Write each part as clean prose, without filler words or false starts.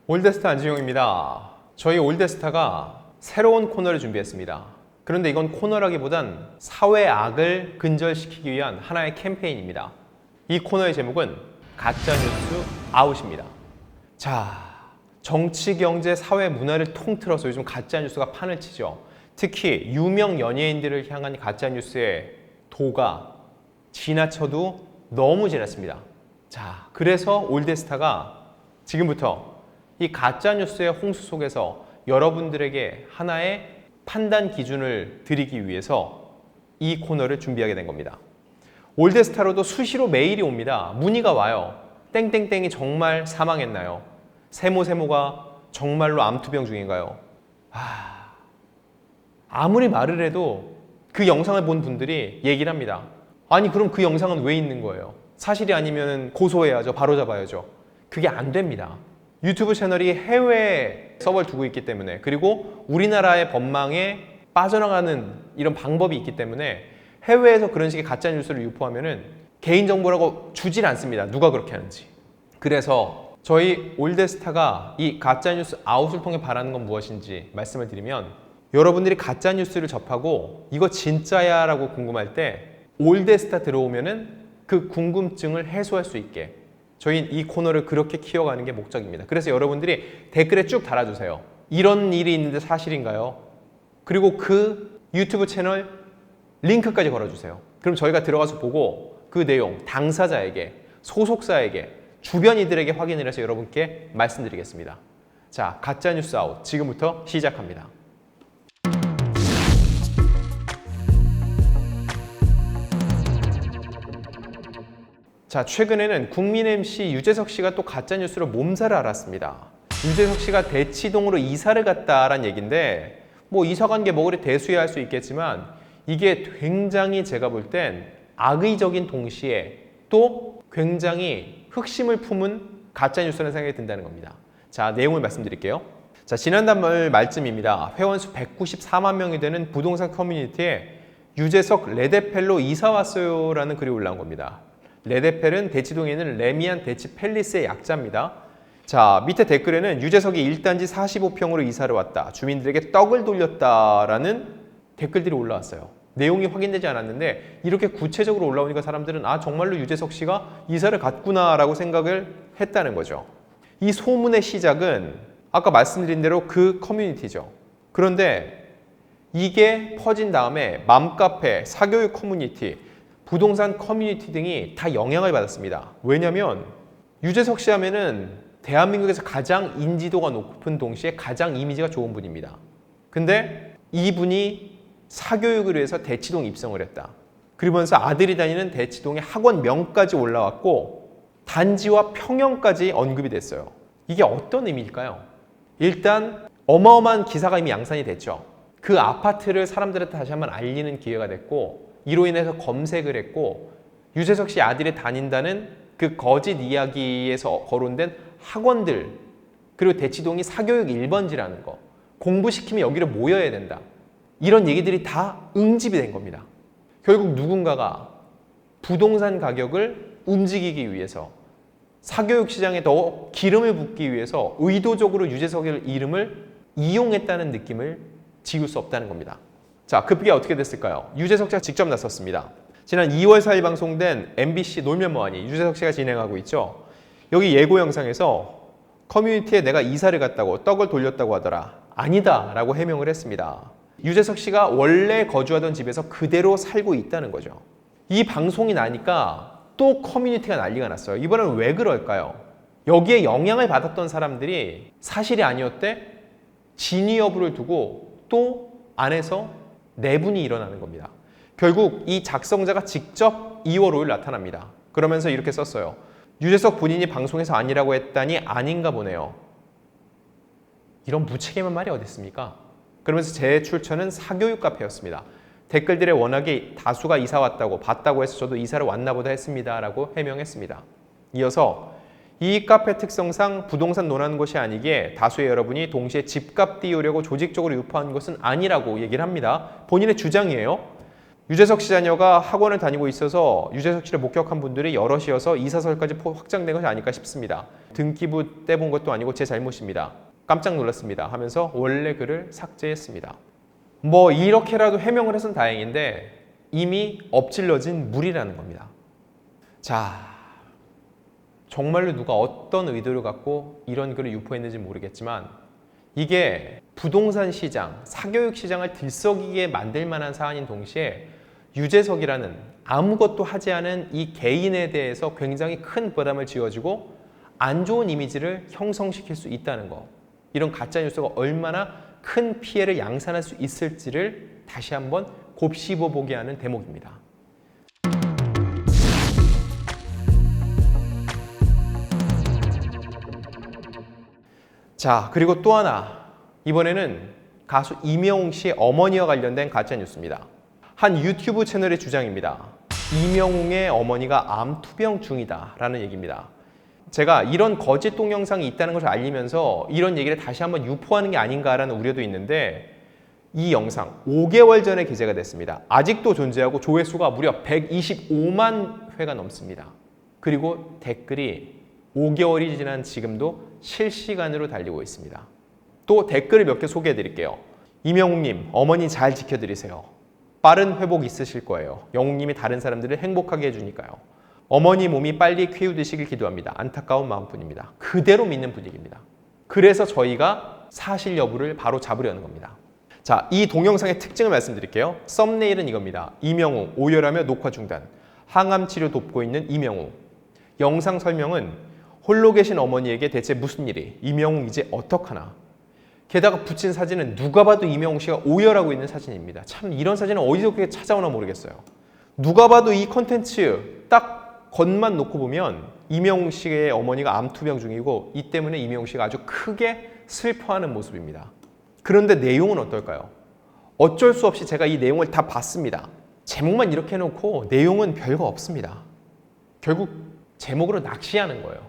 올데스타 안지용입니다. 저희 올데스타가 새로운 코너를 준비했습니다. 그런데 이건 코너라기보단 사회악을 근절시키기 위한 하나의 캠페인입니다. 이 코너의 제목은 가짜뉴스 아웃입니다. 자, 정치, 경제, 사회, 문화를 통틀어서 요즘 가짜뉴스가 판을 치죠. 특히 유명 연예인들을 향한 가짜뉴스의 도가 지나쳐도 너무 지났습니다. 자, 그래서 올데스타가 지금부터 이 가짜뉴스의 홍수 속에서 여러분들에게 하나의 판단 기준을 드리기 위해서 이 코너를 준비하게 된 겁니다. 올데스타로도 수시로 메일이 옵니다. 문의가 와요. 땡땡땡이 정말 사망했나요? 세모가 정말로 암투병 중인가요? 아무리 말을 해도 그 영상을 본 분들이 얘기를 합니다. 아니 그럼 그 영상은 왜 있는 거예요? 사실이 아니면 고소해야죠. 바로잡아야죠. 그게 안 됩니다. 유튜브 채널이 해외에 서버를 두고 있기 때문에, 그리고 우리나라의 법망에 빠져나가는 이런 방법이 있기 때문에 해외에서 그런 식의 가짜뉴스를 유포하면은 개인정보라고 주질 않습니다. 누가 그렇게 하는지. 그래서 저희 올데스타가 이 가짜뉴스 아웃을 통해 바라는 건 무엇인지 말씀을 드리면, 여러분들이 가짜뉴스를 접하고 이거 진짜야 라고 궁금할 때 올데스타 들어오면은 그 궁금증을 해소할 수 있게 저희 이 코너를 그렇게 키워가는 게 목적입니다. 그래서 여러분들이 댓글에 쭉 달아주세요. 이런 일이 있는데 사실인가요? 그리고 그 유튜브 채널 링크까지 걸어주세요. 그럼 저희가 들어가서 보고 그 내용 당사자에게, 소속사에게, 주변 이들에게 확인을 해서 여러분께 말씀드리겠습니다. 자, 가짜뉴스 아웃 지금부터 시작합니다. 자, 최근에는 국민 MC 유재석 씨가 또 가짜뉴스로 몸살을 앓았습니다. 유재석 씨가 대치동으로 이사를 갔다라는 얘기인데, 뭐 이사 간 게 뭐 그리 대수야 할 수 있겠지만 이게 굉장히 제가 볼 땐 악의적인 동시에 또 굉장히 흑심을 품은 가짜뉴스라는 생각이 든다는 겁니다. 자, 내용을 말씀드릴게요. 자, 지난달 말쯤입니다. 회원수 194만 명이 되는 부동산 커뮤니티에 유재석 레데펠로 이사 왔어요 라는 글이 올라온 겁니다. 레데펠은 대치동에 있는 레미안 대치 팰리스의 약자입니다. 자, 밑에 댓글에는 유재석이 1단지 45평으로 이사를 왔다. 주민들에게 떡을 돌렸다라는 댓글들이 올라왔어요. 내용이 확인되지 않았는데 이렇게 구체적으로 올라오니까 사람들은 아, 정말로 유재석 씨가 이사를 갔구나라고 생각을 했다는 거죠. 이 소문의 시작은 아까 말씀드린 대로 그 커뮤니티죠. 그런데 이게 퍼진 다음에 맘카페, 사교육 커뮤니티, 부동산 커뮤니티 등이 다 영향을 받았습니다. 왜냐하면 유재석 씨 하면은 대한민국에서 가장 인지도가 높은 동시에 가장 이미지가 좋은 분입니다. 근데 이분이 사교육을 위해서 대치동 입성을 했다. 그러면서 아들이 다니는 대치동의 학원명까지 올라왔고 단지와 평형까지 언급이 됐어요. 이게 어떤 의미일까요? 일단 어마어마한 기사가 이미 양산이 됐죠. 그 아파트를 사람들한테 다시 한번 알리는 기회가 됐고, 이로 인해서 검색을 했고, 유재석 씨 아들이 다닌다는 그 거짓 이야기에서 거론된 학원들, 그리고 대치동이 사교육 1번지라는 거, 공부시키면 여기로 모여야 된다, 이런 얘기들이 다 응집이 된 겁니다. 결국 누군가가 부동산 가격을 움직이기 위해서, 사교육 시장에 더 기름을 붓기 위해서 의도적으로 유재석의 이름을 이용했다는 느낌을 지울 수 없다는 겁니다. 자, 급기야 어떻게 됐을까요? 유재석 씨가 직접 나섰습니다. 지난 2월 4일 방송된 MBC 놀면 뭐하니 유재석 씨가 진행하고 있죠. 여기 예고 영상에서 커뮤니티에 내가 이사를 갔다고 떡을 돌렸다고 하더라. 아니다 라고 해명을 했습니다. 유재석 씨가 원래 거주하던 집에서 그대로 살고 있다는 거죠. 이 방송이 나니까 또 커뮤니티가 난리가 났어요. 이번엔 왜 그럴까요? 여기에 영향을 받았던 사람들이 사실이 아니었대? 진위 여부를 두고 또 안에서 내분이 일어나는 겁니다. 결국 이 작성자가 직접 2월 5일 나타납니다. 그러면서 이렇게 썼어요. 유재석 본인이 방송에서 아니라고 했다니 아닌가 보네요. 이런 무책임한 말이 어디 있습니까? 그러면서 제 출처는 사교육 카페였습니다. 댓글들에 워낙에 다수가 이사 왔다고 봤다고 해서 저도 이사를 왔나 보다 했습니다 라고 해명했습니다. 이어서 이 카페 특성상 부동산 논하는 곳이 아니기에 다수의 여러분이 동시에 집값 띄우려고 조직적으로 유포한 것은 아니라고 얘기를 합니다. 본인의 주장이에요. 유재석 씨 자녀가 학원을 다니고 있어서 유재석 씨를 목격한 분들이 여럿이어서 이 사설까지 확장된 것이 아닐까 싶습니다. 등기부 떼본 것도 아니고 제 잘못입니다. 깜짝 놀랐습니다. 하면서 원래 글을 삭제했습니다. 뭐 이렇게라도 해명을 해선 다행인데 이미 엎질러진 물이라는 겁니다. 자, 정말로 누가 어떤 의도를 갖고 이런 글을 유포했는지 모르겠지만 이게 부동산 시장, 사교육 시장을 들썩이게 만들 만한 사안인 동시에 유재석이라는 아무것도 하지 않은 이 개인에 대해서 굉장히 큰 부담을 지어주고 안 좋은 이미지를 형성시킬 수 있다는 거. 이런 가짜뉴스가 얼마나 큰 피해를 양산할 수 있을지를 다시 한번 곱씹어보게 하는 대목입니다. 자, 그리고 또 하나. 이번에는 가수 이명웅 씨의 어머니와 관련된 가짜뉴스입니다. 한 유튜브 채널의 주장입니다. 이명웅의 어머니가 암 투병 중이다 라는 얘기입니다. 제가 이런 거짓 동영상이 있다는 것을 알리면서 이런 얘기를 다시 한번 유포하는 게 아닌가라는 우려도 있는데 이 영상 5개월 전에 기재가 됐습니다. 아직도 존재하고 조회수가 무려 125만 회가 넘습니다. 그리고 댓글이 5개월이 지난 지금도 실시간으로 달리고 있습니다. 또 댓글을 몇 개 소개해 드릴게요. 이명웅님, 어머니 잘 지켜드리세요. 빠른 회복 있으실 거예요. 영웅님이 다른 사람들을 행복하게 해주니까요. 어머니 몸이 빨리 쾌유되시길 기도합니다. 안타까운 마음뿐입니다. 그대로 믿는 분위기입니다. 그래서 저희가 사실 여부를 바로 잡으려는 겁니다. 자, 이 동영상의 특징을 말씀드릴게요. 썸네일은 이겁니다. 이명웅, 오열하며 녹화 중단. 항암 치료 돕고 있는 이명웅. 영상 설명은 홀로 계신 어머니에게 대체 무슨 일이? 이명웅 이제 어떡하나? 게다가 붙인 사진은 누가 봐도 이명웅 씨가 오열하고 있는 사진입니다. 참 이런 사진은 어디서 그렇게 찾아오나 모르겠어요. 누가 봐도 이 컨텐츠 딱 겉만 놓고 보면 이명웅 씨의 어머니가 암투병 중이고 이 때문에 이명웅 씨가 아주 크게 슬퍼하는 모습입니다. 그런데 내용은 어떨까요? 어쩔 수 없이 제가 이 내용을 다 봤습니다. 제목만 이렇게 해놓고 내용은 별거 없습니다. 결국 제목으로 낚시하는 거예요.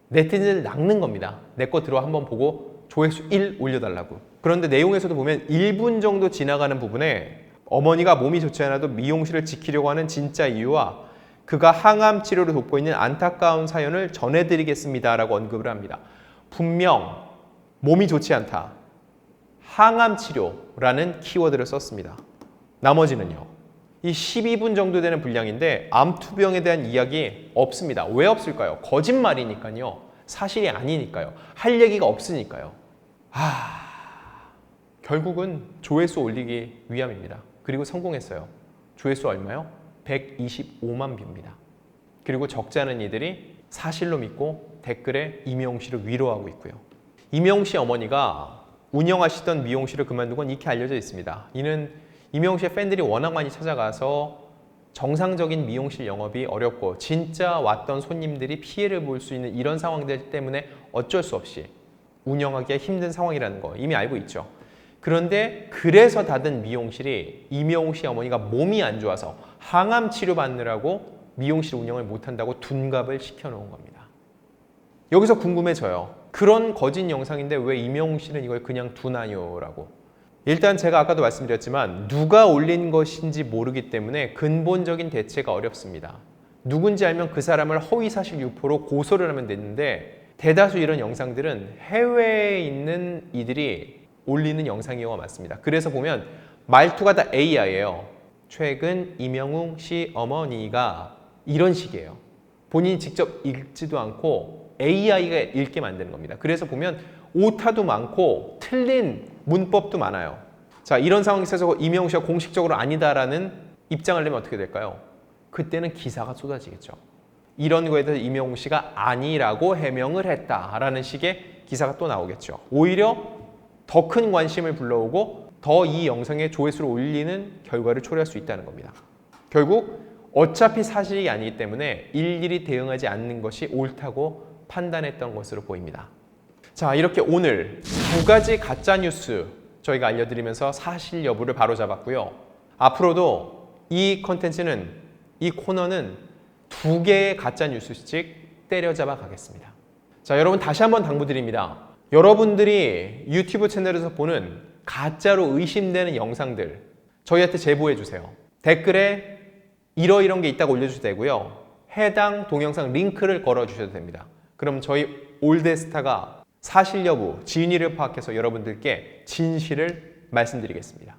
네티즌을 낚는 겁니다. 내 거 들어 한번 보고 조회수 1 올려달라고. 그런데 내용에서도 보면 1분 정도 지나가는 부분에 어머니가 몸이 좋지 않아도 미용실을 지키려고 하는 진짜 이유와 그가 항암 치료를 돕고 있는 안타까운 사연을 전해드리겠습니다 라고 언급을 합니다. 분명 몸이 좋지 않다, 항암 치료라는 키워드를 썼습니다. 나머지는요. 이 12분 정도 되는 분량인데 암투병에 대한 이야기 없습니다. 왜 없을까요? 거짓말이니까요. 사실이 아니니까요. 할 얘기가 없으니까요. 결국은 조회수 올리기 위함입니다. 그리고 성공했어요. 조회수 얼마요? 125만 뷰입니다. 그리고 적지 않은 이들이 사실로 믿고 댓글에 이명웅 씨를 위로하고 있고요. 이명웅 씨 어머니가 운영하시던 미용실을 그만둔 건 익히 알려져 있습니다. 이는 이명웅 씨의 팬들이 워낙 많이 찾아가서 정상적인 미용실 영업이 어렵고 진짜 왔던 손님들이 피해를 볼 수 있는 이런 상황들 때문에 어쩔 수 없이 운영하기가 힘든 상황이라는 거 이미 알고 있죠. 그런데 그래서 닫은 미용실이 이명웅 씨 어머니가 몸이 안 좋아서 항암 치료 받느라고 미용실 운영을 못한다고 둔갑을 시켜놓은 겁니다. 여기서 궁금해져요. 그런 거짓 영상인데 왜 이명웅 씨는 이걸 그냥 두나요? 라고. 일단 제가 아까도 말씀드렸지만 누가 올린 것인지 모르기 때문에 근본적인 대체가 어렵습니다. 누군지 알면 그 사람을 허위사실 유포로 고소를 하면 되는데 대다수 이런 영상들은 해외에 있는 이들이 올리는 영상인 경우가 많습니다. 그래서 보면 말투가 다 AI예요. 최근 이명웅 씨 어머니가 이런 식이에요. 본인이 직접 읽지도 않고 AI가 읽게 만드는 겁니다. 그래서 보면 오타도 많고 틀린 문법도 많아요. 자, 이런 상황에 있어서 이명웅 씨가 공식적으로 아니다라는 입장을 내면 어떻게 될까요? 그때는 기사가 쏟아지겠죠. 이런 거에 대해서 이명웅 씨가 아니라고 해명을 했다라는 식의 기사가 또 나오겠죠. 오히려 더 큰 관심을 불러오고 더 이 영상의 조회수를 올리는 결과를 초래할 수 있다는 겁니다. 결국 어차피 사실이 아니기 때문에 일일이 대응하지 않는 것이 옳다고 판단했던 것으로 보입니다. 자, 이렇게 오늘 두 가지 가짜뉴스 저희가 알려드리면서 사실 여부를 바로잡았고요. 앞으로도 이 컨텐츠는, 이 코너는 두 개의 가짜뉴스씩 때려잡아 가겠습니다. 자, 여러분 다시 한번 당부드립니다. 여러분들이 유튜브 채널에서 보는 가짜로 의심되는 영상들 저희한테 제보해 주세요. 댓글에 이러이런 게 있다고 올려주셔도 되고요. 해당 동영상 링크를 걸어주셔도 됩니다. 그럼 저희 올데스타가 사실 여부, 진위를 파악해서 여러분들께 진실을 말씀드리겠습니다.